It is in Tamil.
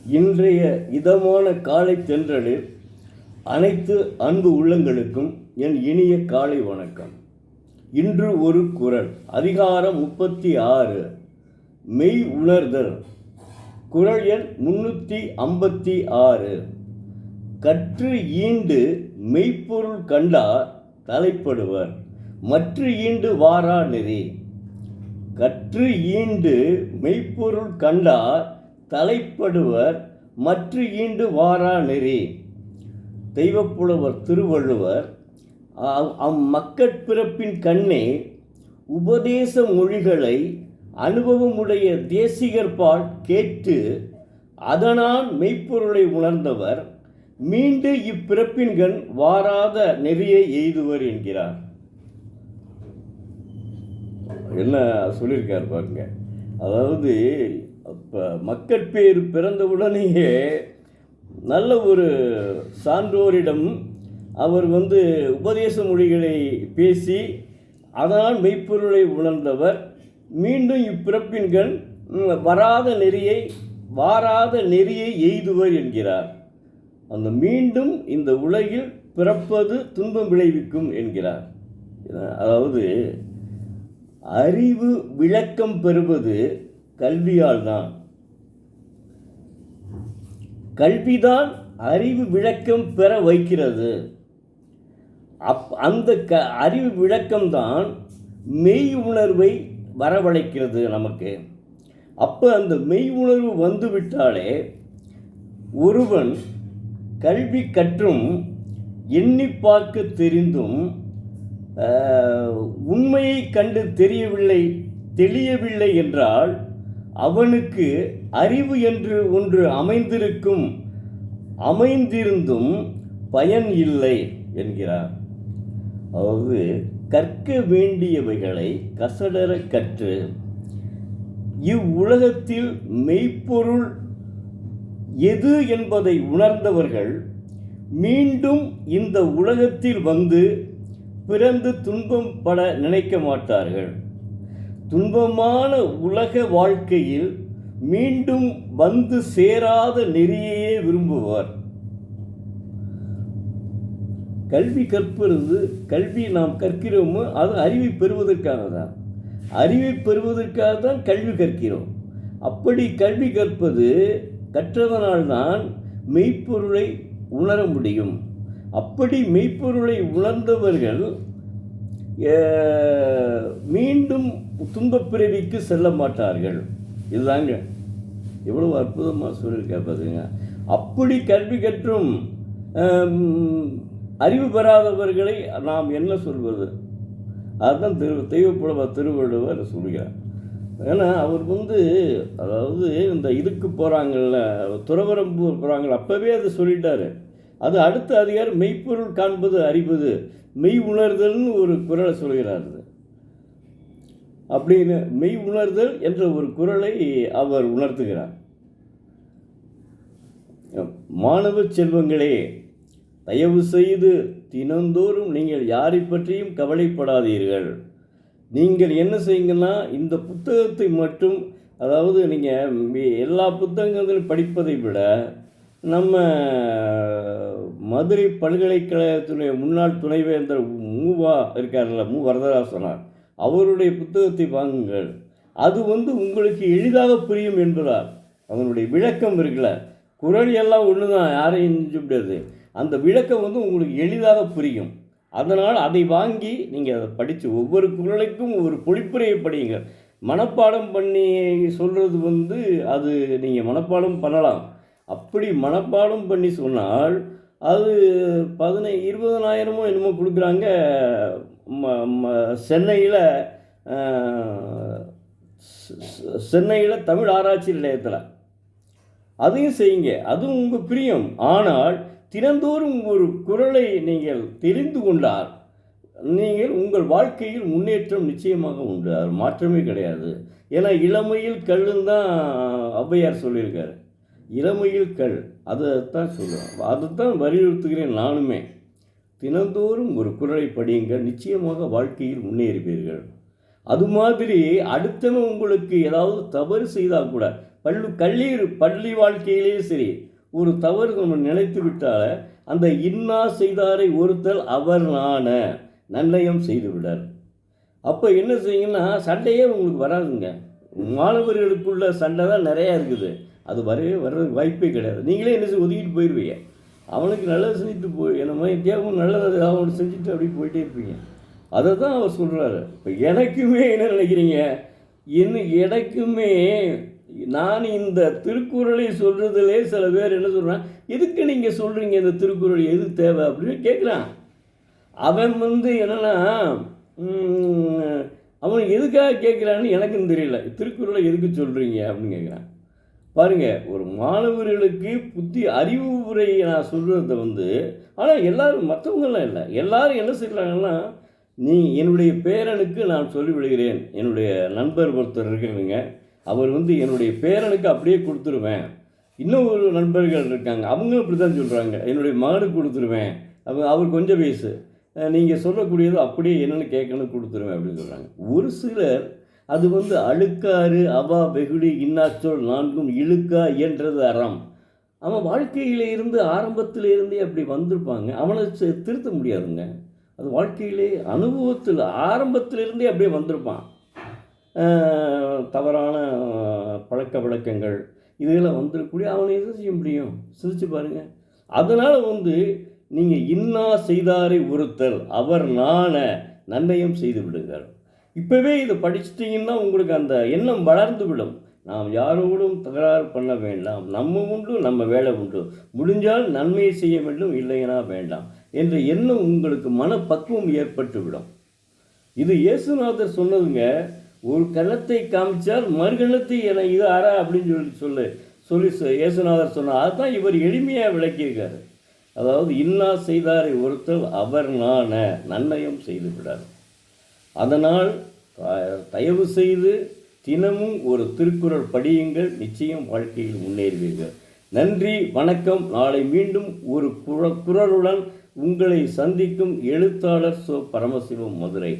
இன்றைய இதமான காலை தென்றலில் அனைத்து அன்பு உள்ளங்களுக்கும் என் இனிய காலை வணக்கம். இன்று ஒரு குறள். அதிகாரம் 36, மெய் உணர்தல். குறள் எண் 356. கற்று ஈண்டு மெய்ப்பொருள் கண்டார் தலைப்படுவர், மற்று ஈண்டு வாரா நெறி. கற்று ஈண்டு மெய்ப்பொருள் கண்டார் தலைப்படுவர், மற்று ஈண்டு வாரா நெறி. தெய்வப்புலவர் திருவள்ளுவர் அம்மக்கட்பிறப்பின் கண்ணே உபதேச மொழிகளை அனுபவமுடைய தேசிகர்பால் கேட்டு அதனால் மெய்ப்பொருளை உணர்ந்தவர் மீண்டு இப்பிறப்பின்கண் வாராத நெறியை எய்துவர் என்கிறார். என்ன சொல்லியிருக்கார் பாருங்க. அதாவது இப்போ மக்கட்பேர் பிறந்தவுடனேயே நல்ல ஒரு சான்றோரிடம் அவர் உபதேச மொழிகளை பேசி அதனால் மெய்ப்பொருளை உணர்ந்தவர் மீண்டும் இப்பிறப்பின்கண் வாராத நெறியை எய்துவர் என்கிறார். அந்த மீண்டும் இந்த உலகில் பிறப்பது துன்பம் விளைவிக்கும் என்கிறார். அதாவது அறிவு விளக்கம் பெறுவது கல்வியால் தான். கல்விதான் அறிவு விளக்கம் பெற வைக்கிறது. அந்த அறிவு விளக்கம்தான் மெய் உணர்வை வரவழைக்கிறது நமக்கு. அப்போ அந்த மெய் உணர்வு வந்துவிட்டாலே ஒருவன் கல்வி கற்றும் எண்ணி பார்க்க தெரிந்தும் உண்மையை கண்டு தெளியவில்லை என்றால் அவனுக்கு அறிவு என்று ஒன்று அமைந்திருந்தும் பயன் இல்லை என்கிறார். அதாவது கற்க வேண்டியவைகளை கசடர கற்று இவ்வுலகத்தில் மெய்ப்பொருள் எது என்பதை உணர்ந்தவர்கள் மீண்டும் இந்த உலகத்தில் பிறந்து துன்பம் பட நினைக்க மாட்டார்கள். துன்பமான உலக வாழ்க்கையில் மீண்டும் சேராத நெறியையே விரும்புவார். கல்வி நாம் கற்கிறோமோ அது அறிவை பெறுவதற்காக தான் கல்வி கற்கிறோம். அப்படி கல்வி கற்றதனால்தான் மெய்ப்பொருளை உணர முடியும். அப்படி மெய்ப்பொருளை உணர்ந்தவர்கள் மீண்டும் துன்பப் பிறவிக்கு செல்ல மாட்டார்கள். இதுதாங்க எவ்வளவு அற்புதமாக சொல்லியிருக்கார் பாருங்க. அப்படி கல்வி கற்றும் அறிவு பெறாதவர்களை நாம் என்ன சொல்வது? அதுதான் தெய்வப்புலவர் திருவள்ளுவர் சொல்கிறார். ஏன்னா அவர் அதாவது இந்த இதுக்கு போகிறாங்கல்ல, துறவரம்பூர் போகிறாங்கள, அப்போவே அது சொல்லிட்டாரு. அது அடுத்த அதிகாரம் மெய்ப்பொருள் காண்பது அறிவது, மெய் உணர்தல்னு ஒரு குறளை சொல்கிறார். அப்படின்னு மெய் உணர்தல் என்ற ஒரு குறளை அவர் உணர்த்துகிறார். மாணவ செல்வங்களே, தயவு செய்து தினந்தோறும் நீங்கள் யாரை பற்றியும் கவலைப்படாதீர்கள். நீங்கள் என்ன செய்யுங்கன்னா, இந்த புத்தகத்தை மட்டும், அதாவது நீங்கள் எல்லா புத்தகங்களையும் படிப்பதை விட நம்ம மதுரை பல்கலைக்கழகத்தினுடைய முன்னாள் துணைவேந்தர் இருக்கார்ல, வரதராசனார், அவருடைய புத்தகத்தை வாங்குங்கள். அது உங்களுக்கு எளிதாக புரியும் என்பதால். அதனுடைய விளக்கம் இருக்குல்ல, குறள் எல்லாம் ஒன்று தான், யாரையும் செஞ்ச முடியாது. அந்த விளக்கம் உங்களுக்கு எளிதாக புரியும். அதனால் அதை வாங்கி நீங்கள் அதை படித்து ஒவ்வொரு குறளுக்கும் ஒரு பொழிப்புரையை படியுங்க. மனப்பாடம் பண்ணி சொல்கிறது அது நீங்கள் மனப்பாடம் பண்ணலாம். அப்படி மனப்பாடம் பண்ணி சொன்னால் அது 20,000 என்னமோ கொடுக்குறாங்க. சென்னையில் தமிழ் ஆராய்ச்சி நிலையத்தில். அதையும் செய்யுங்க, அதுவும் உங்கள் பிரியம். ஆனால் தினந்தோறும் ஒரு குறளை நீங்கள் தெரிந்து கொண்டால் நீங்கள் உங்கள் வாழ்க்கையில் முன்னேற்றம் நிச்சயமாக உண்டு. அது மாற்றமே கிடையாது. ஏன்னா இளமையில் கல்லுன்னு தான் ஔவையார் சொல்லியிருக்காரு. இளமையில் கல், அதைத்தான் சொல்லுவேன், அதைத்தான் வலியுறுத்துகிறேன் நானுமே. தினந்தோறும் ஒரு குறளை படியுங்கள், நிச்சயமாக வாழ்க்கையில் முன்னேறுவீர்கள். அது மாதிரி அடுத்தவன் உங்களுக்கு ஏதாவது தவறு செய்தால் கூட பள்ளி வாழ்க்கையிலே சரி, ஒரு தவறு நம்ம நினைத்து விட்டால் அந்த இன்னா செய்தாரை ஒருத்தல் அவர் நாண நன்னயம் செய்து விடார். அப்போ என்ன செய்யுங்கன்னா சண்டையே உங்களுக்கு வராதுங்க. மாணவர்களுக்குள்ள சண்டை தான் நிறையா இருக்குது. அது வர்றதுக்கு வாய்ப்பே கிடையாது. நீங்களே என்ன ஒதுக்கிட்டு போயிடுவீங்க. அவனுக்கு நல்லது செஞ்சுட்டு என்னமோ தேவன் நல்லது அவனை செஞ்சுட்டு அப்படி போயிட்டே இருப்பீங்க. அதை தான் அவர் சொல்கிறாரு. இப்போ எனக்குமே என்ன நினைக்கிறீங்க, எனக்குமே நான் இந்த திருக்குறளை சொல்கிறதுலே சில பேர் என்ன சொல்கிறான், எதுக்கு நீங்கள் சொல்கிறீங்க இந்த திருக்குறள் எது தேவை அப்படின்னு கேட்குறான். அவன் என்னென்னா அவன் எதுக்காக கேட்குறான்னு எனக்கும் தெரியல. திருக்குறளை எதுக்கு சொல்கிறீங்க அப்படின்னு கேட்குறான். பாருங்கள், ஒரு மாணவர்களுக்கு அறிவு உரையை நான் சொல்கிறத ஆனால் எல்லோரும் மற்றவங்களாம் இல்லை, எல்லோரும் என்ன செய்கிறாங்கன்னா, என்னுடைய பேரனுக்கு நான் சொல்லிவிடுகிறேன். என்னுடைய நண்பர் ஒருத்தர் இருக்கிறாங்க, அவர் என்னுடைய பேரனுக்கு அப்படியே கொடுத்துருவேன். இன்னும் ஒரு நண்பர்கள் இருக்காங்க, அவங்களும் இப்படி தான் சொல்கிறாங்க, என்னுடைய மகனுக்கு கொடுத்துருவேன். அவர் கொஞ்சம் வயசு, நீங்கள் சொல்லக்கூடியது அப்படியே என்னென்னு கேட்கணும் கொடுத்துருவேன் அப்படின்னு சொல்கிறாங்க. ஒரு சிலர் அது அழுக்காறு அவா வெகுளி இன்னாச்சொல் நான்கும் இழுக்கா என்றது அறம். அவன் வாழ்க்கையில இருந்து ஆரம்பத்திலேருந்தே அப்படி வந்திருப்பாங்க. அவனை திருத்த முடியாதுங்க. அது வாழ்க்கையிலே அனுபவத்தில் ஆரம்பத்திலிருந்தே அப்படியே வந்திருப்பான். தவறான பழக்க வழக்கங்கள் இதெல்லாம் வந்துடக்கூடிய அவனை எது செய்ய முடியும்? சிந்திச்சு பாருங்கள். அதனால் நீங்கள் இன்னா செய்தாரை ஒருத்தல் அவர் நாண நன்னயம் செய்து விடுங்கள். இப்போவே இதை படிச்சிட்டிங்கன்னா உங்களுக்கு அந்த எண்ணம் வளர்ந்து விடும். நாம் யாரோடும் தகராறு பண்ண வேண்டாம், நம்ம உண்டு நம்ம வேலை உண்டு, முடிஞ்சால் நன்மையை செய்ய வேண்டும், இல்லைனா வேண்டாம் என்ற எண்ணம் உங்களுக்கு மனப்பக்குவம் ஏற்பட்டுவிடும். இது இயேசுநாதர் சொன்னதுங்க. ஒரு கன்னத்தை காமிச்சால் மறுகன்னத்தை என இது அறா அப்படின்னு சொல்லி இயேசுநாதர் சொன்னார். அதுதான் இவர் எளிமையாக விளக்கியிருக்காரு. அதாவது இன்னா செய்தாரை ஒருத்தல் அவர் நாண நன்னயம் செய்து விடார். அதனால் தயவு செய்து தினமும் ஒரு திருக்குறள் படியுங்கள், நிச்சயம் வாழ்க்கையில் முன்னேறுவீர்கள். நன்றி, வணக்கம். நாளை மீண்டும் ஒரு குறளுடன் உங்களை சந்திக்கும் எழுத்தாளர் பரமசிவம், மதுரை.